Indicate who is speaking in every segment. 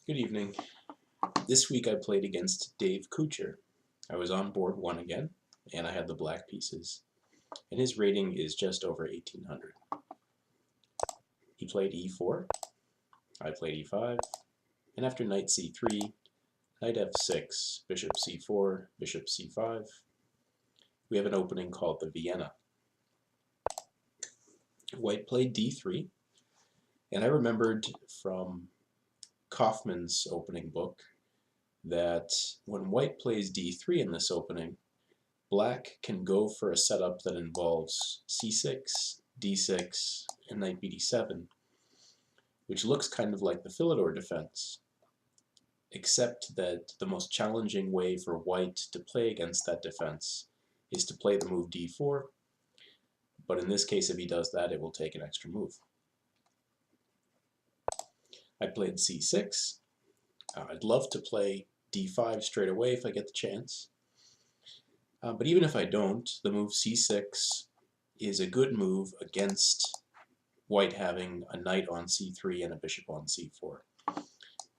Speaker 1: Good evening. This week I played against Dave Kuchar. I was on board 1 again, and I had the black pieces. And his rating is just over 1800. He played e4, I played e5, and after knight c3, knight f6, bishop c4, bishop c5, we have an opening called the Vienna. White played d3, and I remembered from Kaufman's opening book that when white plays d3 in this opening, black can go for a setup that involves c6, d6, and knight bd7, which looks kind of like the Philidor defense, except that the most challenging way for white to play against that defense is to play the move d4, but in this case, if he does that, it will take an extra move. I played c6. I'd love to play d5 straight away if I get the chance. But even if I don't, the move c6 is a good move against white having a knight on c3 and a bishop on c4.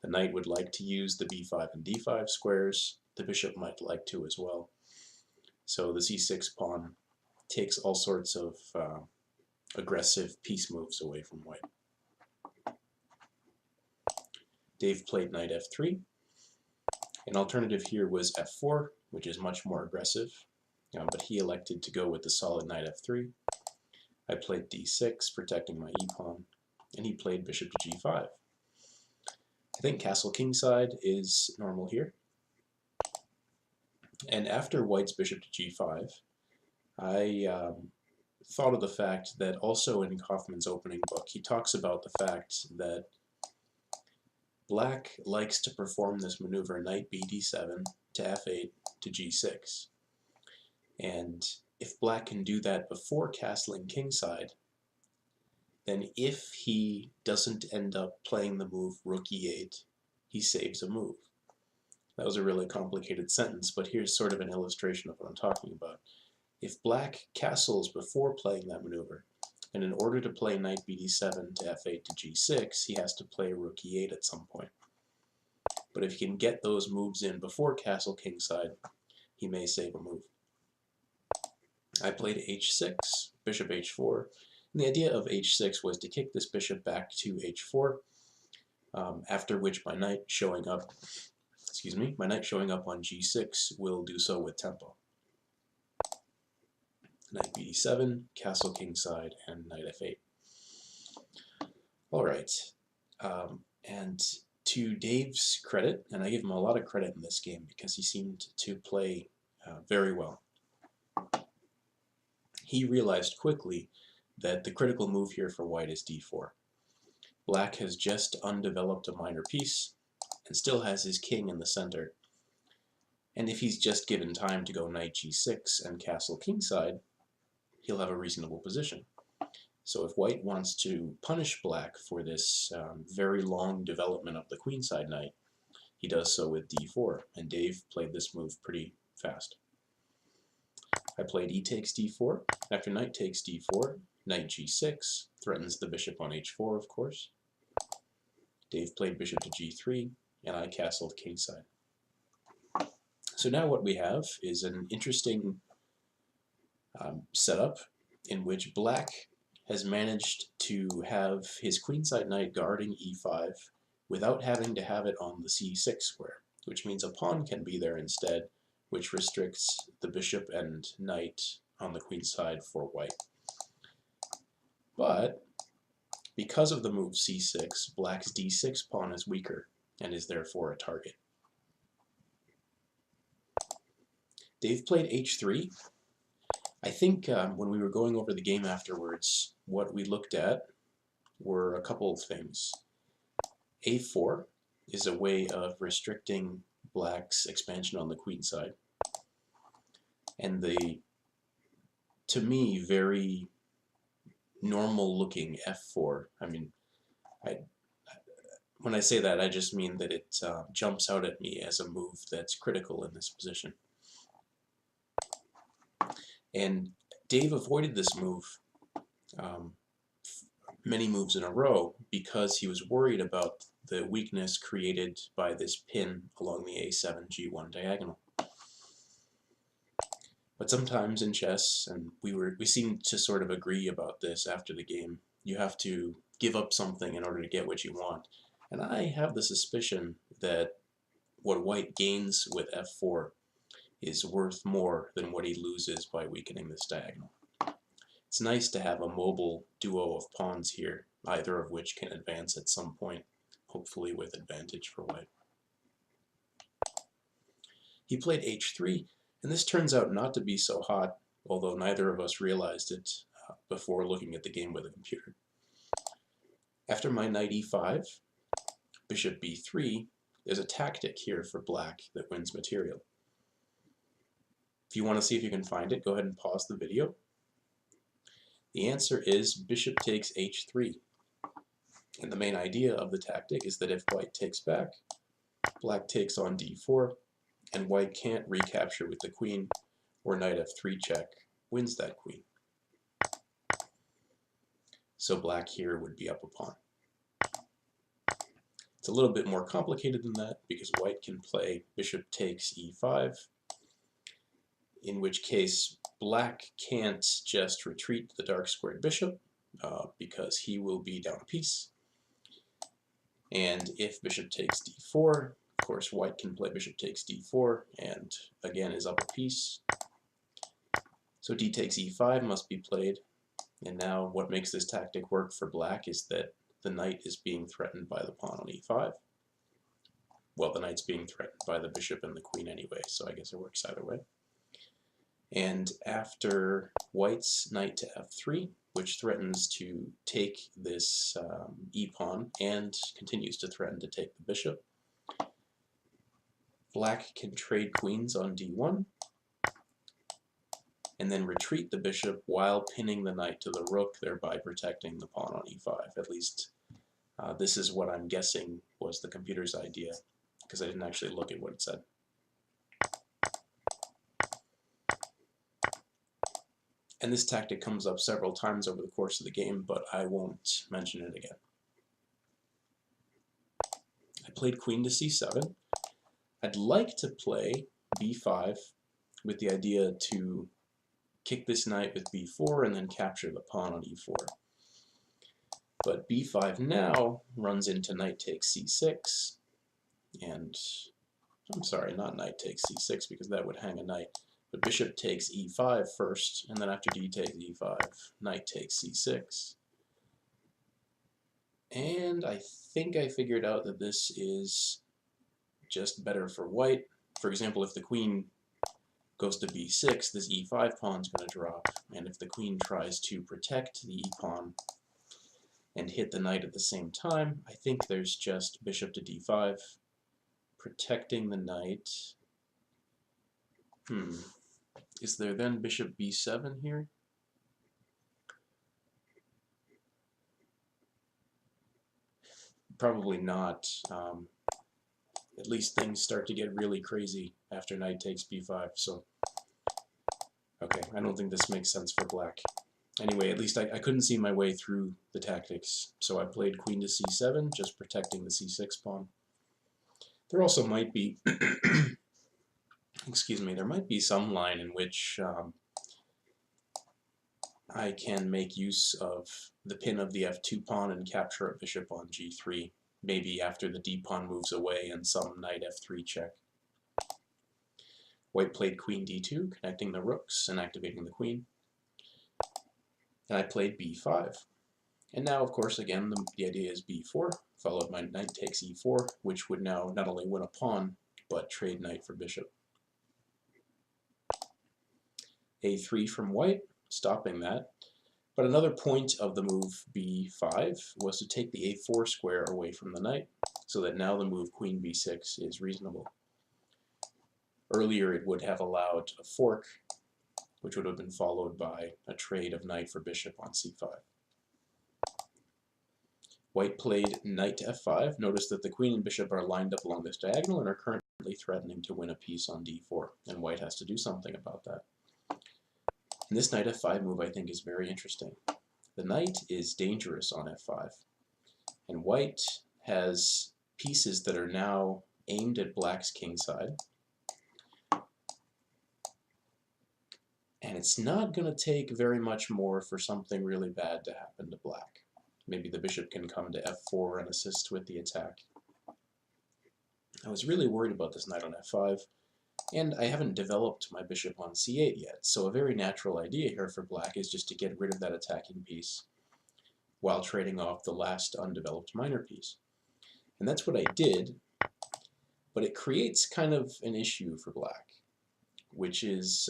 Speaker 1: The knight would like to use the b5 and d5 squares. The bishop might like to as well. So the c6 pawn takes all sorts of aggressive piece moves away from white. Dave played knight f3. An alternative here was f4, which is much more aggressive, but he elected to go with the solid knight f3. I played d6, protecting my e-pawn, and he played bishop to g5. I think castle kingside is normal here. And after white's bishop to g5, I thought of the fact that also in Kaufman's opening book, he talks about the fact that black likes to perform this maneuver knight bd7 to f8 to g6. And if black can do that before castling kingside, then if he doesn't end up playing the move rook e8, he saves a move. That was a really complicated sentence, but here's sort of an illustration of what I'm talking about. If black castles before playing that maneuver, and in order to play knight bd7 to f8 to g6, he has to play rook e8 at some point. But if he can get those moves in before castle kingside, he may save a move. I played h6, bishop h4, and the idea of h6 was to kick this bishop back to h4, after which my knight showing up on g6 will do so with tempo. Knight bd7, castle kingside, and knight f8. Alright, and to Dave's credit, and I give him a lot of credit in this game because he seemed to play very well, he realized quickly that the critical move here for white is d4. Black has just undeveloped a minor piece and still has his king in the center. And if he's just given time to go knight g6 and castle kingside, he'll have a reasonable position. So if white wants to punish black for this very long development of the queenside knight, he does so with d4, and Dave played this move pretty fast. I played e takes d4. After knight takes d4, knight g6 threatens the bishop on h4, of course. Dave played bishop to g3, and I castled kingside. So now what we have is an interesting setup in which black has managed to have his queenside knight guarding e5 without having to have it on the c6 square, which means a pawn can be there instead, which restricts the bishop and knight on the queenside for white. But because of the move c6, black's d6 pawn is weaker and is therefore a target. Dave played h3. I think when we were going over the game afterwards, what we looked at were a couple of things. a4 is a way of restricting black's expansion on the queenside. And the, to me, very normal-looking f4, I mean, when I say that, I just mean that it jumps out at me as a move that's critical in this position. And Dave avoided this move many moves in a row because he was worried about the weakness created by this pin along the a7 g1 diagonal. But sometimes in chess, and we seemed to sort of agree about this after the game, you have to give up something in order to get what you want. And I have the suspicion that what white gains with f4 is worth more than what he loses by weakening this diagonal. It's nice to have a mobile duo of pawns here, either of which can advance at some point, hopefully with advantage for white. He played h3, and this turns out not to be so hot, although neither of us realized it before looking at the game with a computer. After my knight e5, bishop b3, there's a tactic here for black that wins material. If you want to see if you can find it, go ahead and pause the video. The answer is bishop takes h3. And the main idea of the tactic is that if white takes back, black takes on d4, and white can't recapture with the queen, or knight f3 check wins that queen. So black here would be up a pawn. It's a little bit more complicated than that, because white can play bishop takes e5, in which case black can't just retreat the dark squared bishop, because he will be down a piece. And if bishop takes d4, of course white can play bishop takes d4, and again is up a piece. So d takes e5 must be played, and now what makes this tactic work for black is that the knight is being threatened by the pawn on e5. Well, the knight's being threatened by the bishop and the queen anyway, so I guess it works either way. And after white's knight to f3, which threatens to take this e-pawn and continues to threaten to take the bishop, black can trade queens on d1 and then retreat the bishop while pinning the knight to the rook, thereby protecting the pawn on e5. At least this is what I'm guessing was the computer's idea, because I didn't actually look at what it said. And this tactic comes up several times over the course of the game, but I won't mention it again. I played queen to c7. I'd like to play b5 with the idea to kick this knight with b4 and then capture the pawn on e4. But b5 now runs into knight takes c6, and I'm sorry, not knight takes c6 because that would hang a knight, but bishop takes e5 first, and then after d takes e5, knight takes c6. And I think I figured out that this is just better for white. For example, if the queen goes to b6, this e5 pawn is going to drop, and if the queen tries to protect the e-pawn and hit the knight at the same time, I think there's just bishop to d5, protecting the knight. Is there then bishop b7 here? Probably not. At least things start to get really crazy after knight takes b5, so okay, I don't think this makes sense for black. Anyway, at least I couldn't see my way through the tactics, so I played queen to c7, just protecting the c6 pawn. There also might be excuse me, there might be some line in which I can make use of the pin of the f2 pawn and capture a bishop on g3, maybe after the d pawn moves away and some knight f3 check. White played queen d2, connecting the rooks and activating the queen. And I played b5. And now, of course, again, the idea is b4, followed by knight takes e4, which would now not only win a pawn, but trade knight for bishop. a3 from white, stopping that. But another point of the move b5 was to take the a4 square away from the knight, so that now the move queen b6 is reasonable. Earlier it would have allowed a fork, which would have been followed by a trade of knight for bishop on c5. White played knight to f5. Notice that the queen and bishop are lined up along this diagonal and are currently threatening to win a piece on d4, and white has to do something about that. And this knight f5 move, I think, is very interesting. The knight is dangerous on f5, and white has pieces that are now aimed at black's king side. And it's not going to take very much more for something really bad to happen to black. Maybe the bishop can come to f4 and assist with the attack. I was really worried about this knight on f5, and I haven't developed my bishop on c8 yet, so a very natural idea here for black is just to get rid of that attacking piece while trading off the last undeveloped minor piece. And that's what I did, but it creates kind of an issue for black, which is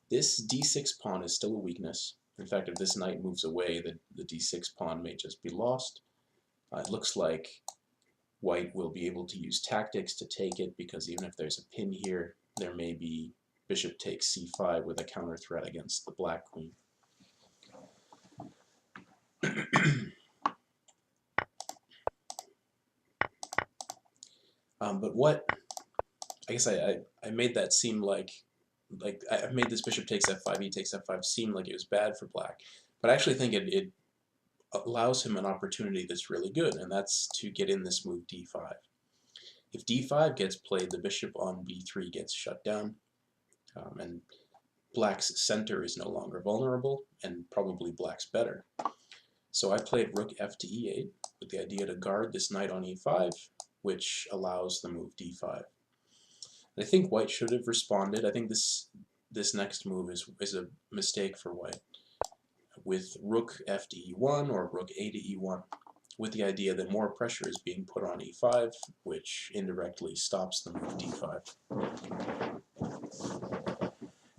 Speaker 1: this d6 pawn is still a weakness. In fact, if this knight moves away, the d6 pawn may just be lost. It looks like white will be able to use tactics to take it, because even if there's a pin here, there may be bishop takes c5 with a counter threat against the black queen. But what, I guess I made that seem like I made this bishop takes f5, e takes f5 seem like it was bad for black. But I actually think it allows him an opportunity that's really good, and that's to get in this move d5. If d5 gets played, the bishop on b3 gets shut down, and black's center is no longer vulnerable, and probably black's better. So I played rook f to e8 with the idea to guard this knight on e5, which allows the move d5. And I think white should have responded. I think this next move is a mistake for white, with rook f to e1 or rook a to e1, with the idea that more pressure is being put on e5, which indirectly stops the move d5.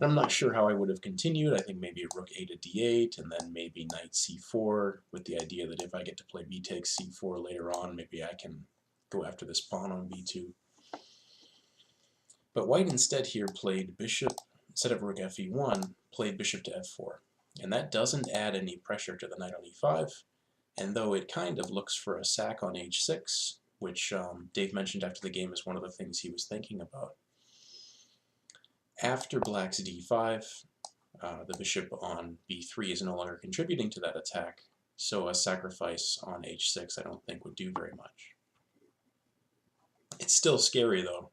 Speaker 1: And I'm not sure how I would have continued. I think maybe rook a to d8, and then maybe knight c4, with the idea that if I get to play b takes c4 later on, maybe I can go after this pawn on b2. But white instead here played bishop, instead of rook fe1, played bishop to f4. And that doesn't add any pressure to the knight on e5, and though it kind of looks for a sack on h6, which Dave mentioned after the game is one of the things he was thinking about. After black's d5, the bishop on b3 is no longer contributing to that attack, so a sacrifice on h6 I don't think would do very much. It's still scary though.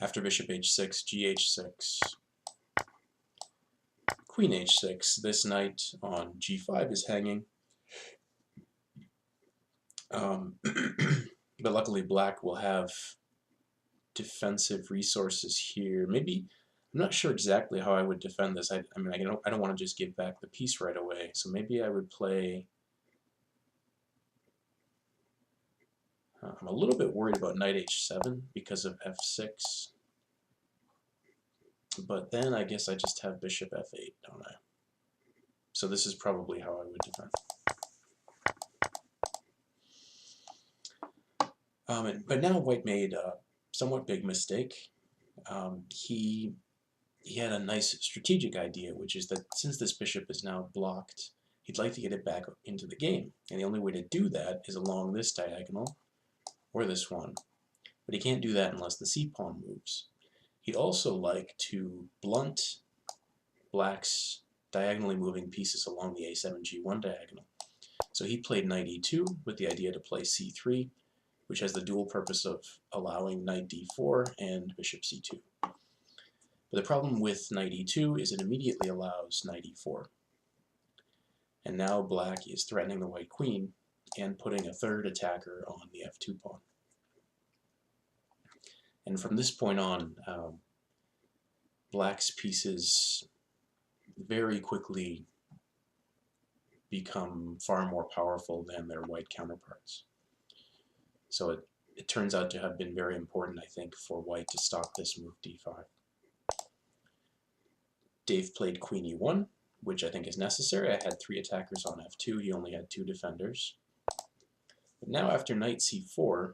Speaker 1: After bishop h6, gh6, queen h6, this knight on g5 is hanging. But luckily black will have defensive resources here. Maybe, I'm not sure exactly how I would defend this. I mean, I don't want to just give back the piece right away, so maybe I would play... I'm a little bit worried about knight h7 because of f6. But then I guess I just have bishop f8, don't I? So this is probably how I would defend. But now white made a somewhat big mistake. He had a nice strategic idea, which is that since this bishop is now blocked, he'd like to get it back into the game. And the only way to do that is along this diagonal, or this one. But he can't do that unless the c-pawn moves. He'd also like to blunt black's diagonally moving pieces along the a7-g1 diagonal. So he played knight e2 with the idea to play c3, which has the dual purpose of allowing knight d4 and bishop c2. But the problem with knight e2 is it immediately allows knight e4. And now black is threatening the white queen and putting a third attacker on the f2 pawn. And from this point on, black's pieces very quickly become far more powerful than their white counterparts. So it turns out to have been very important, I think, for white to stop this move d5. Dave played queen e1, which I think is necessary. I had 3 attackers on f2, he only had 2 defenders. But now after knight c4,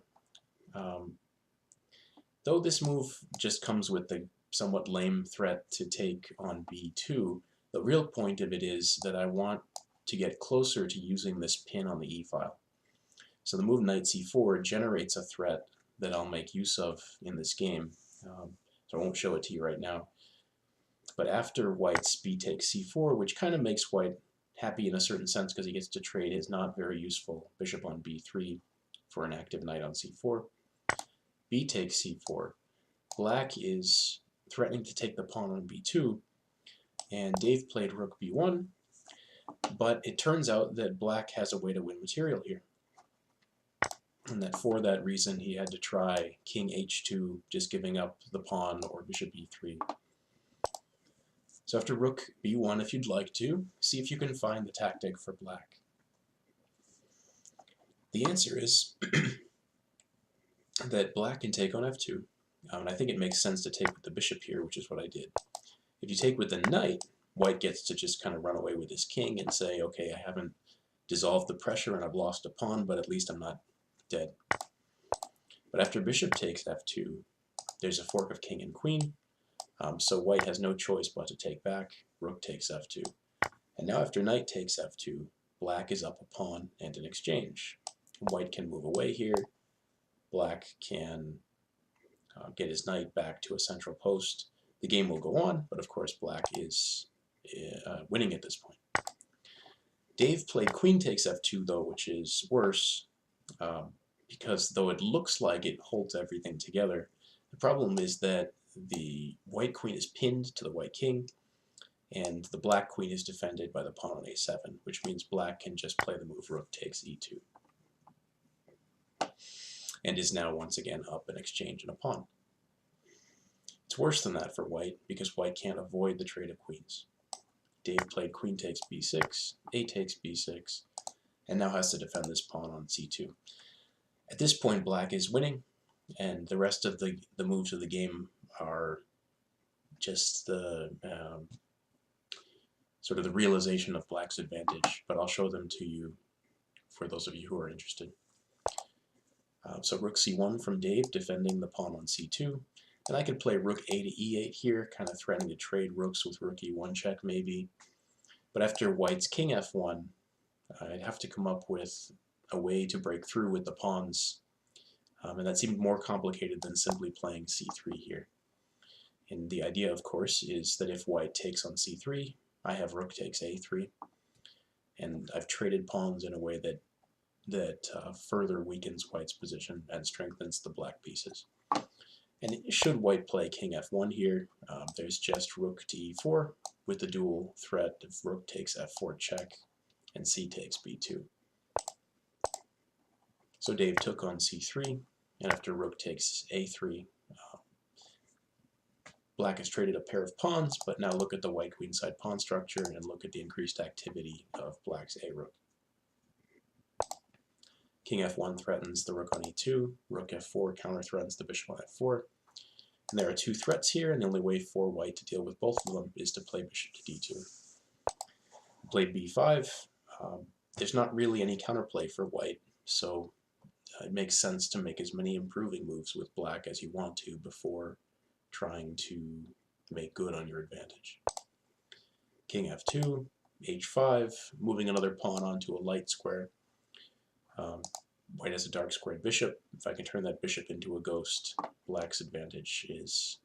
Speaker 1: though this move just comes with the somewhat lame threat to take on b2, the real point of it is that I want to get closer to using this pin on the e-file. So the move knight c4 generates a threat that I'll make use of in this game. So I won't show it to you right now. But after white's b takes c4, which kind of makes white happy in a certain sense because he gets to trade his not very useful bishop on b3 for an active knight on c4. B takes c4. Black is threatening to take the pawn on b2, and Dave played rook b1, but it turns out that black has a way to win material here, and that for that reason he had to try king h2, just giving up the pawn, or bishop e3. So after rook b1, if you'd like to, see if you can find the tactic for black. The answer is that black can take on f2, and I think it makes sense to take with the bishop here, which is what I did. If you take with the knight, white gets to just kind of run away with his king and say, okay, I haven't dissolved the pressure and I've lost a pawn, but at least I'm not dead. But after bishop takes f2, there's a fork of king and queen, so white has no choice but to take back. Rook takes f2. And now after knight takes f2, black is up a pawn and an exchange. White can move away here. Black can get his knight back to a central post. The game will go on, but of course black is winning at this point. Dave played queen takes f2 though, which is worse, because though it looks like it holds everything together, the problem is that the white queen is pinned to the white king, and the black queen is defended by the pawn on a7, which means black can just play the move rook takes e2, and is now once again up an exchange and a pawn. It's worse than that for white, because white can't avoid the trade of queens. Dave played queen takes b6, a takes b6, and now has to defend this pawn on c2. At this point, black is winning, and the rest of the moves of the game are just the sort of the realization of black's advantage, but I'll show them to you for those of you who are interested. So rook c1 from Dave, defending the pawn on c2. And I could play rook a to e8 here, kind of threatening to trade rooks with rook e1 check maybe. But after white's king f1, I'd have to come up with a way to break through with the pawns. And that seemed more complicated than simply playing c3 here. And the idea, of course, is that if white takes on c3, I have rook takes a3. And I've traded pawns in a way that further weakens white's position and strengthens the black pieces. And should white play king f1 here, there's just rook to e4 with the dual threat of rook takes f4 check and c takes b2. So Dave took on c3, and after rook takes a3, black has traded a pair of pawns, but now look at the white queenside pawn structure and look at the increased activity of black's a-rook. King f1 threatens the rook on e2, rook f4 counter-threatens the bishop on f4. And there are two threats here, and the only way for white to deal with both of them is to play bishop to d2. Play b5. There's not really any counterplay for white, so it makes sense to make as many improving moves with black as you want to before trying to make good on your advantage. King f2, h5, moving another pawn onto a light square. White has a dark squared bishop. If I can turn that bishop into a ghost, black's advantage is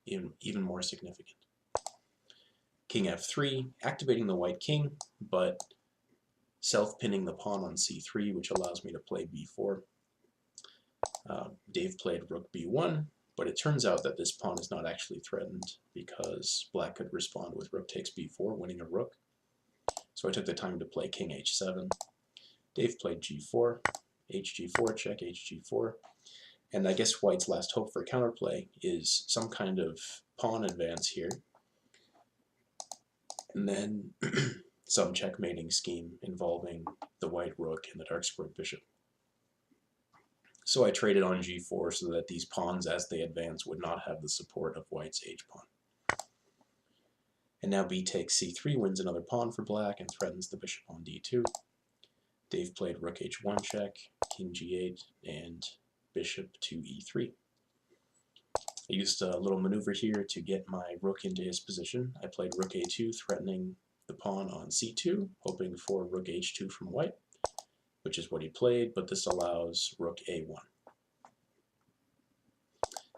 Speaker 1: even more significant. King f3, activating the white king, but self-pinning the pawn on c3, which allows me to play b4. Dave played rook b1, but it turns out that this pawn is not actually threatened because black could respond with rook takes b4, winning a rook. So I took the time to play king h7. Dave played g4, hg4 check, hg4, and I guess white's last hope for counterplay is some kind of pawn advance here, and then some checkmating scheme involving the white rook and the dark squared bishop. So I traded on g4 so that these pawns, as they advance, would not have the support of white's h-pawn. And now b takes c3 wins another pawn for black and threatens the bishop on d2. Dave played rook h1 check, king g8, and bishop to e3. I used a little maneuver here to get my rook into his position. I played rook a2, threatening the pawn on c2, hoping for rook h2 from white, which is what he played, but this allows rook a1.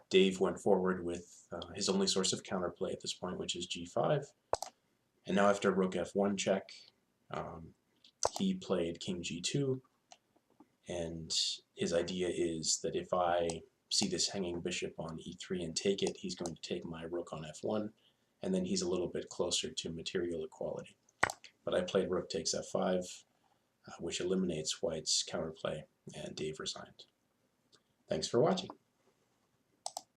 Speaker 1: Dave went forward with his only source of counterplay at this point, which is g5. And now after rook f1 check, He played king g2, and his idea is that if I see this hanging bishop on e3 and take it, he's going to take my rook on f1, and then he's a little bit closer to material equality. But I played rook takes f5, which eliminates White's counterplay, and Dave resigned. Thanks for watching.